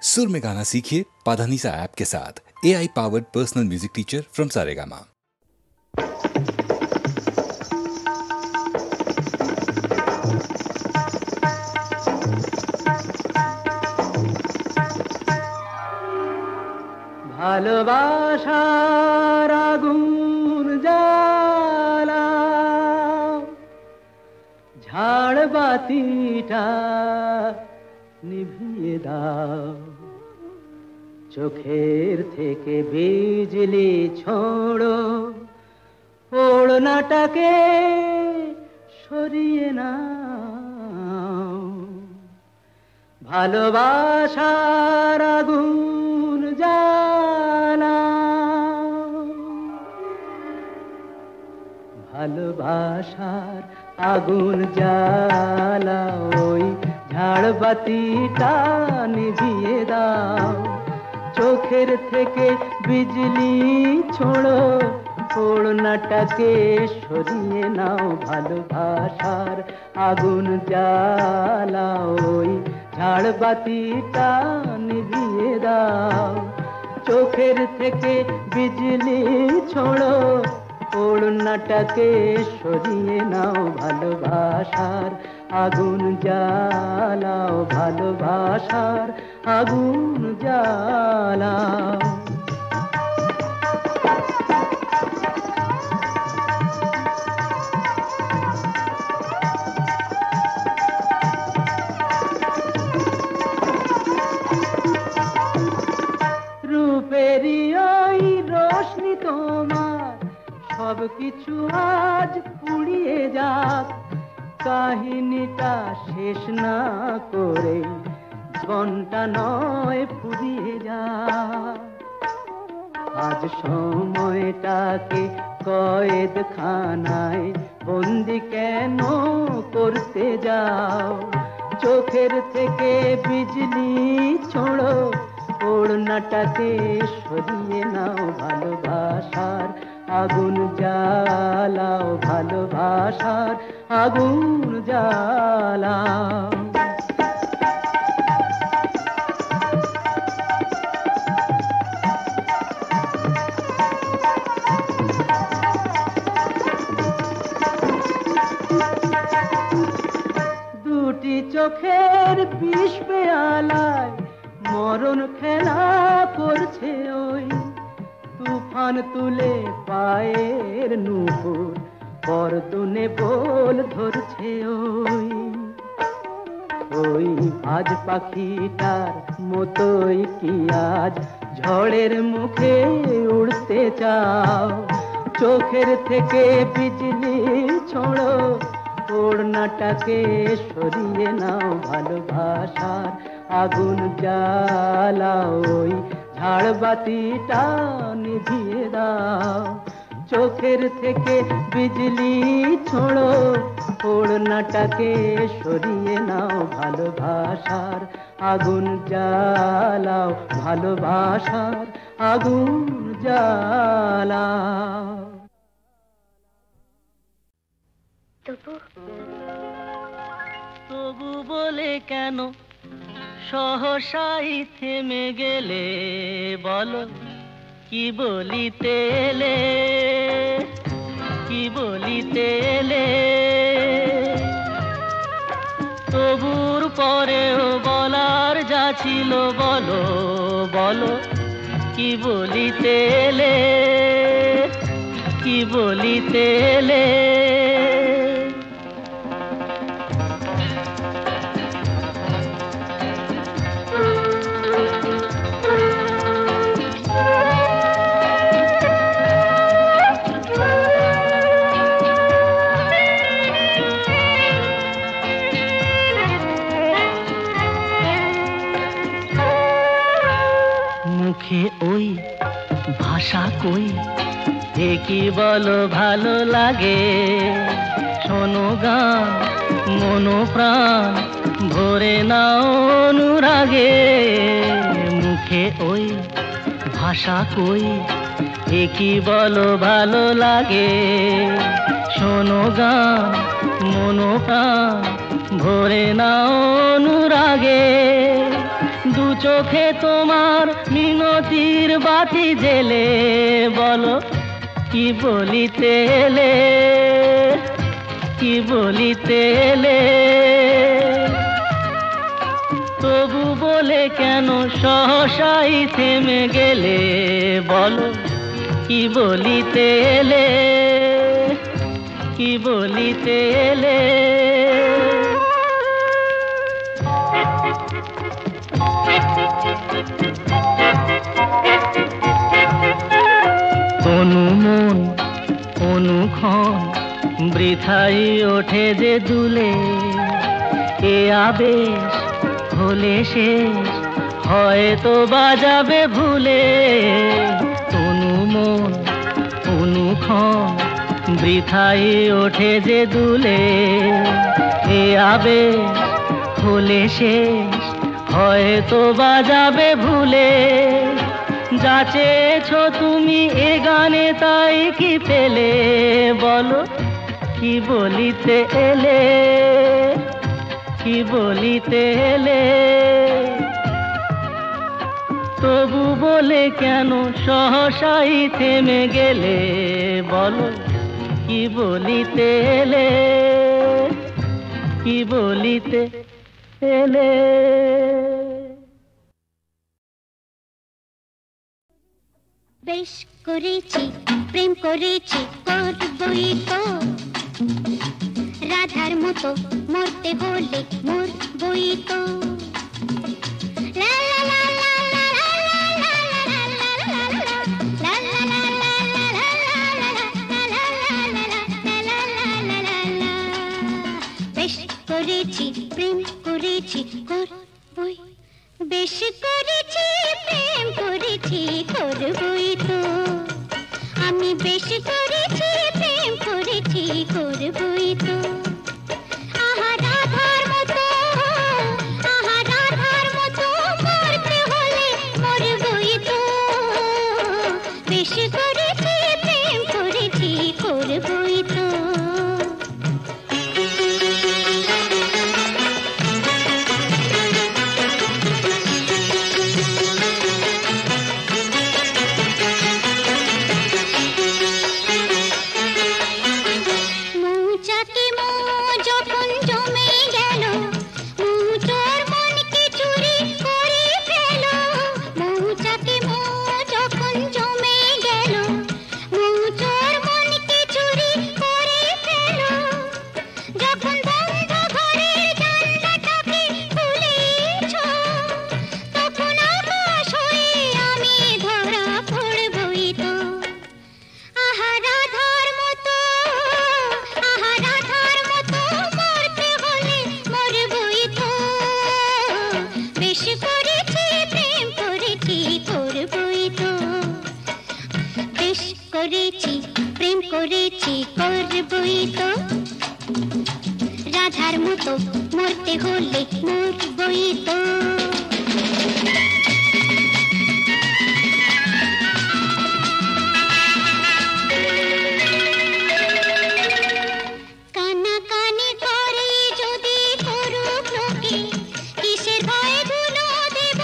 सुर में गाना सीखिए पाधानीसा ऐप के साथ। AI powered personal music teacher from Saregama. ভালোবাসার আগুন জ্বালা ঝাড় বাতিটা নিভিয়ে দাও, চোখের থেকে বিজলি ছোড়ো, ওড়নাটাকে সরিয়ে নাও। ভালোবাসার আগুন জ্বালা, ভালোবাসার আগুন জ্বালা, ওই ঝাড়বাতিটা নিভিয়ে দাও, চোখের থেকে বিজলি ছোড়ো, ওড়নাটাকে সরিয়ে নাও। ভালোবাসার আগুন জ্বালা, ওই ঝাড়বাতিটা নিভিয়ে দাও, চোখের থেকে বিজলি ছোড়ো, ওড়নাটাকে সরিয়ে নাও। ভালোবাসার আগুন জ্বালাও, ভালোবাসার আগুন জ্বালাও। রূপেরই ওই রোশনি তোমার সব কিছু আজ পুড়িয়ে যাক, কাহিনীটা শেষ না করে ঘন্টা নয় ফুরিয়ে যাক। আজ সময়টাকে কয়েদখানায় বন্দি কেন করতে যাও, চোখের থেকে বিজলি ছোড়ো, ওড়নাটাকে সরিয়ে নাও। ভালোবাসার আগুন জ্বালাও, ভালোবাসার আগুন জ্বালাও। দুটি চোখের বিষ পেয়ালায় মরণ খেলা করছে ওই, তুফান তুলে পায়ের নুপুর পরদুনে বল ধরছে ওই। ওই আজ পাখিটার মতোই কি আজ ঝড়ের মুখে উড়তে চাও, চোখের থেকে বিজলি ছোড়ো, ওড়নাটাকে সরিয়ে নাও। ভালোবাসার আগুন জ্বালাও, ওই ঝাড়বাতিটা নিভিয়ে দাও, চোখের থেকে বিজলি ছোড়ো, ওড়নাটাকে সরিয়ে নাও। ভালোবাসার আগুন জ্বালাও, ভালোবাসার আগুন জ্বালাও। তবু বলে কেন সহসাই থেমে গেলে, বলো কি বলিতে এলে, কি বলিতে এলে। তবুর পরেও বলার যা ছিল বলো, বলো কি বলিতে এলে, কি বলিতে এলে। মুখে ওই ভাষা কই, এ কি বলো ভালো লাগে, শোনো গান মনো প্রাণ ভরে নাও অনুরাগে। মুখে ওই ভাষা কই, এ কি বলো ভালো লাগে, শোনো গান মনো প্রাণ ভরে নাও অনুরাগে। দু চোখে তোমার মিনতির বাতি জেলে বলো কি বলিতে এলে, কি বলিতে এলে। তবু বলে কেন সহসাই থেমে গেলে বলো কি বলিতে এলে, কি বলিতে এলে। অনুমন অনুক্ষণ বৃথাই ওঠে যে দুলে, এ আবেশ হলে শেষ হয়তো বাজাবে ভুলে। অনুমন অনুক্ষণ বৃথাই ওঠে যে দুলে, এ আবেশ হলে শেষ হয়তো বাজাবে ভুলে। যা চেয়েছো তুমি এ গানে তাই কি পেলে বলো কি বলিতে এলে, কি বলিতে এলে। তবু বলে কেন সহসাই থেমে গেলে বলো কি বলিতে এলে, কি বলিতে এলে। বেশ করেছি প্রেম করেছি করবই তো, রাধার মতো মরতে হলে মরবই তো। বেশ করেছি প্রেম করেছি করবই, বেশ করেছি প্রেম করেছি করবই তো। আমি বেশ করেছি প্রেম করেছি করবই তো। আহা রাধার মতো, আহা রাধার মতো মরতে হলে মরবই তো। বেশ করেছি প্রেম করেছি করবই তো। রাধার মতো মরতে হলে মরবই তো। কানাকানি করে যদি করুক লোকে, কিসের ভয়ে ধুলো দেব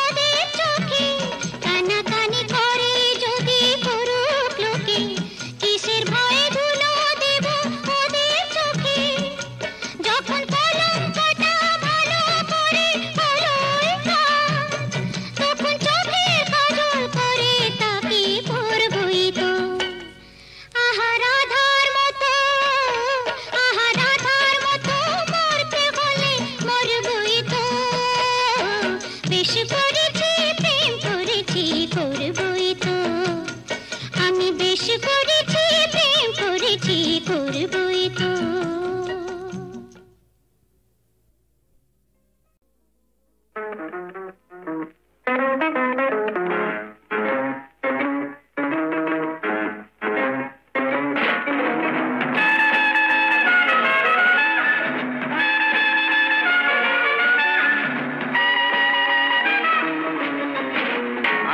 ওদের চোখে। কানাকানি করে যদি করুক লোকে, কিসের ভয়ে ধুলো দেব ওদের চোখে। যখন কলঙ্কটা ভালো করে হলোই কাজ, তখন চোখে কাজল করে তাকে পরবই তো। আহা রাধার মতো, আহা রাধার মতো মরতে হলে মরবই তো। বেশ করেছি প্রেম করেছি করবই তো। আমি বেশ করেছি প্রেম করেছি করবই তো।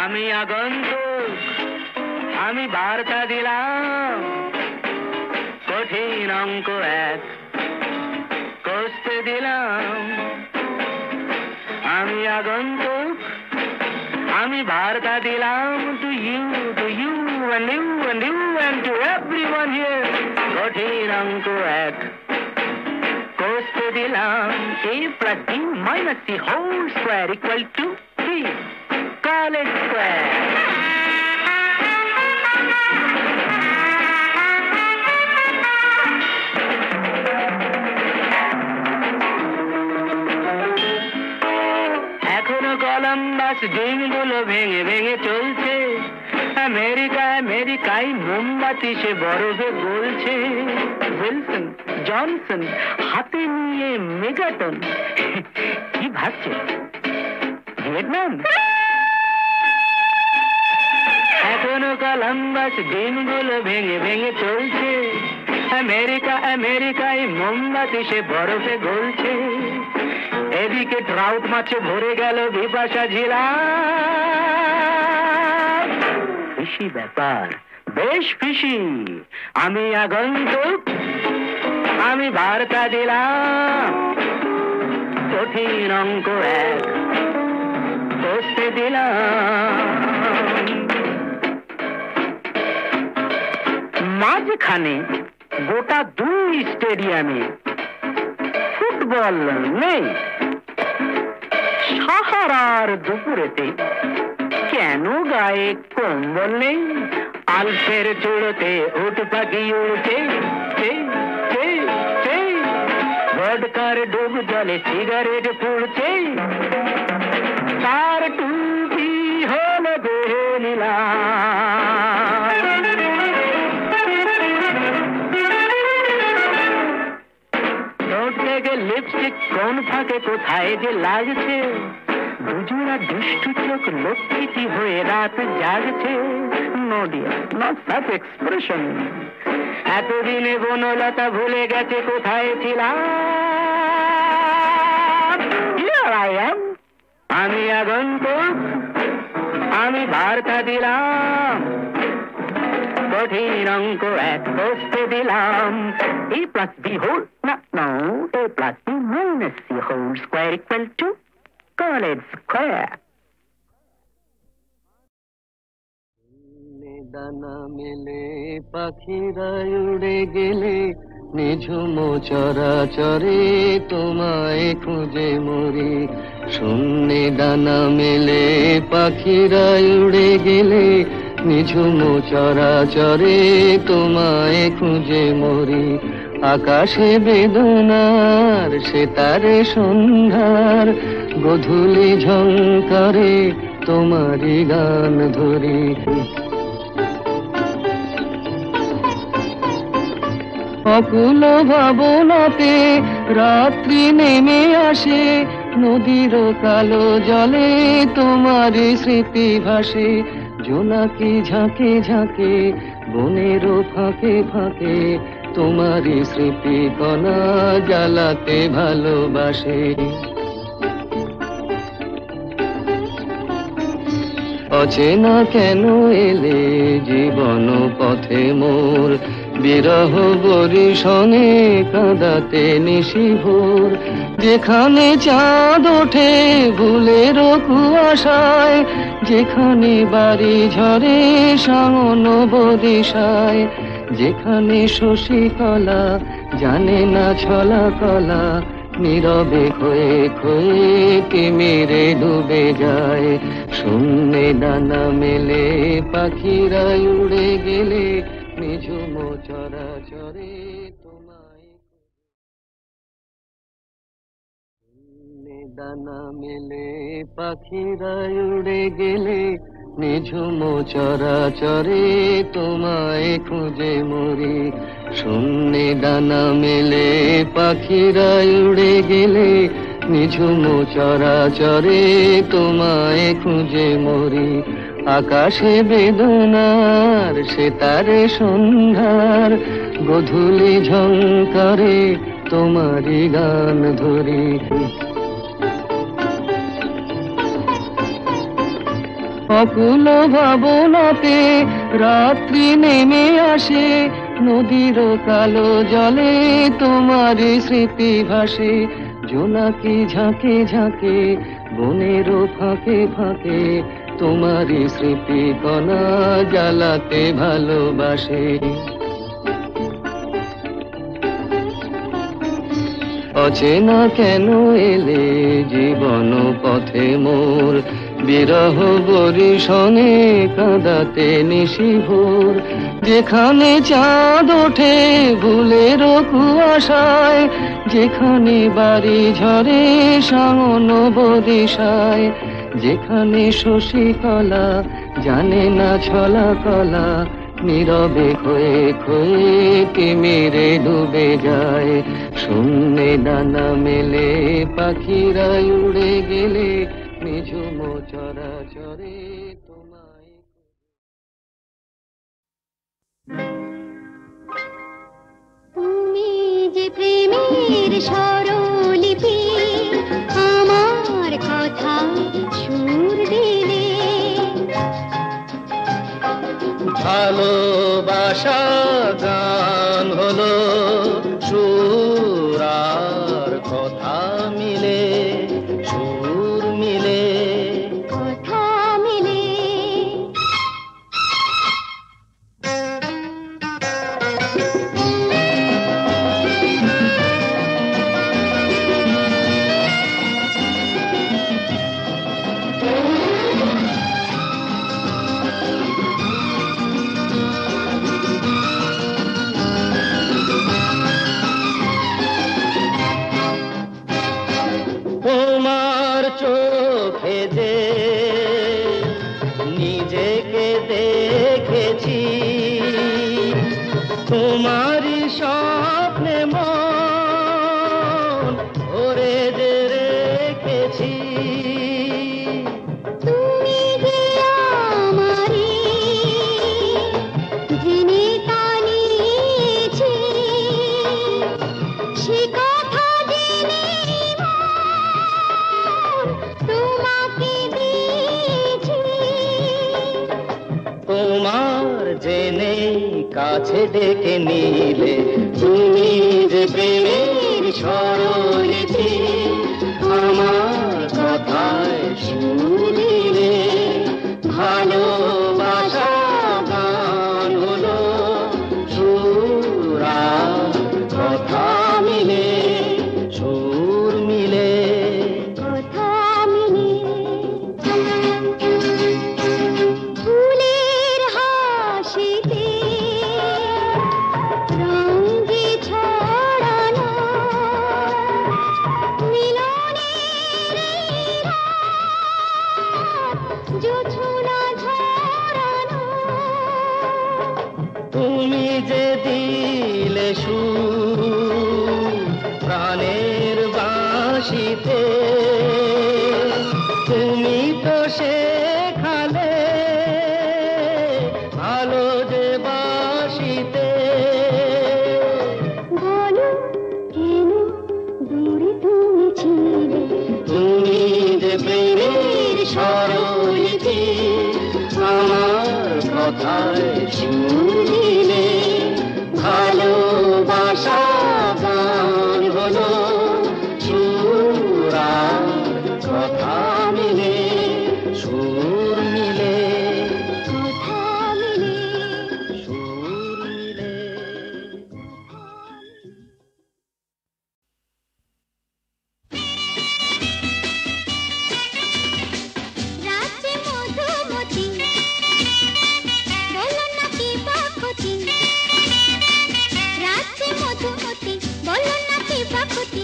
আমি আগন্তুক, আমি বার্তা দিলাম, কঠিন অঙ্ক এক কষতে দিলাম। আমি আগন্তুক, আমি বার্তা দিলাম to you and you and you and to everyone here. কঠিন অঙ্ক এক কষতে দিলাম a plus b minus c whole square equal to 3. College square. এখনো কলম্বাস ডিমগুলো ভেঙে ভেঙে চলছে আমেরিকায় মোমবাতি সে বরফে গলছে উইলসন জনসন হাতে নিয়ে মেগাটন কি ভাবছে ভিয়েতনাম এখনো কলম্বাস ডিমগুলো ভেঙে ভেঙে চলছে আমেরিকায় মোমবাতি সে বরফে গলছে এদিকে ট্রাউট মাছে ভরে গেল বিপাশা ঝিলা ফিশি ব্যাপার বেশ ফিশি আমি আগন্তুক আমি বার্তা দিলাম কঠিন অঙ্ক এক কষতে দিলাম মাঝখানে গোটা 2 স্টেডিয়ামে ফুটবল নেই সাহারার দুপুরেতে কেন গায়ে কম্বল নেই আলফের চূড়োতে উঠ পাখি উড়ছে ভডকার ডুব জলে সিগারেট পুড়ছে তার টুপি হলো বেনীলা লিপস্টিক কোন ফাঁকে কোথায় যে লাগছে দুজোড়া দুষ্টু চোখ লক্ষ্মীটি হয়ে রাত জাগছে নডিয়া নট সাচ এক্সপ্রেশন এতদিনে বনলতা ভুলে গেছে কোথায় ছিলাম আমি আগন্তুক আমি বার্তা দিলাম কঠিন অঙ্ক এক কষতে দিলাম a plus b whole no a plus b minus c whole square equal to college square. দানা মেলে পাখিরা উড়ে গেলে নিঝুম চরাচরে তোমায় খুঁজে মরি শূন্যে দানা মেলে পাখিরা উড়ে গেলে নিঝুম চরাচরে তোমায় খুঁজে মরি আকাশে বেদনার সে তারে সন্ধ্যার গধূলি ঝংকারে তোমারই গান ধরি অকুল ভাবনাতে রাত্রি নেমে আসে নদীর কালো জলে তোমারই স্মৃতি ভাসে জোনাকি ঝাঁকে ঝাঁকে বনের ফাঁকে ফাঁকে তোমারই স্মৃতি কণা জ্বালাতে ভালোবাসে অচেনা কেন এলে জীবন পথে মোর বিরহ বরিশনে কাঁদাতে নিশি ভোর যেখানে চাঁদ ওঠে ভুলের কুয়াশায় যেখানে বাড়ি ঝরে সামন বদিশায় যেখানে শশীকলা জানে না ছলা কলা নীরবে খয়ে খয়ে তিমিরে ডুবে যায় শূন্যে দানা মেলে পাখিরা উড়ে গেলে নিঝুম চরাচরে তোমায় শূন্যে দানা মেলে পাখিরা উড়ে গেলে নিঝুম চরাচরে তোমায় খুঁজে মরি শূন্যে দানা মেলে পাখিরা উড়ে গেলে নিঝুম চরাচরে তোমায় খুঁজে মরি আকাশে বেদনার সে তারে সন্ধ্যার গধূলি ঝংকারে তোমারই গান ধরি অকুল ভাবনাতে রাত্রি নেমে আসে নদীর কালো জলে তোমারই স্মৃতি ভাসে জোনাকি ঝাঁকে ঝাঁকে বনের ফাঁকে ফাঁকে তোমারই স্মৃতি কণা জ্বালাতে ভালোবাসে। অচেনা কেন এলে জীবন পথে মোর, বিরহ বরিশনে কাঁদাতে নিশিভোর। যেখানে চাঁদ ওঠে ভুলের কুয়াশায়, যেখানে বাড়ি ঝরে শাওন বরিশায়, যেখানে শশীকলা জানে না ছলা কলা, নীরবে খয়ে খয়ে তিমিরে ডুবে যায়। শূন্যে ডানা মেলে পাখিরা উড়ে গেলে নিঝুম চরাচরে তোমায়। তুমি যে প্রেমের স্বরলিপি, আমার কথা সুর দিলে। ভালোবাসা গান হলো সুর আর কথা মিলে, সুর মিলে কথা মিলে। তোমার চোখে যে নিজেকে দেখেছি, তোমারই স্বপ্নে মন ভরে যে রেখেছি। তুমি যে আমারই জেনে তা নিয়েছি, সে কথা জেনে তোমাকে দিয়েছি। তোমার জেনে কাছে ডেকে নিলে, তুমি যে প্রেমের স্বরলিপি, আমার কথায় সুর দিলে। ভালোবাসা গান হলো সুর আর কথা মিলে, সুর মিলে কথা মিলে। ফুলের হাসিতে রঙে ছড়ানো, মিলনের এই রাত জোছনা ঝরানো। তুমি যে দিলে সুর প্রাণের বাঁশিতে, তুমি তো শেখালে ভালো যে বাঁশিতে। বলো কেন দূরে তুমি ছিলে, তুমি যে প্রেমের স্বরলিপি, আমার কথায় সুর দিলে। ভালোবাসা গান হলো সুর আর কথা মিলে, সুর মিলে কথা মিলে। সুর মিলে। রাতে মধুমতি বলো না কি বাকুতি, রাতে মধুমতি বলো না কি বাকুতি।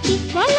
কি বল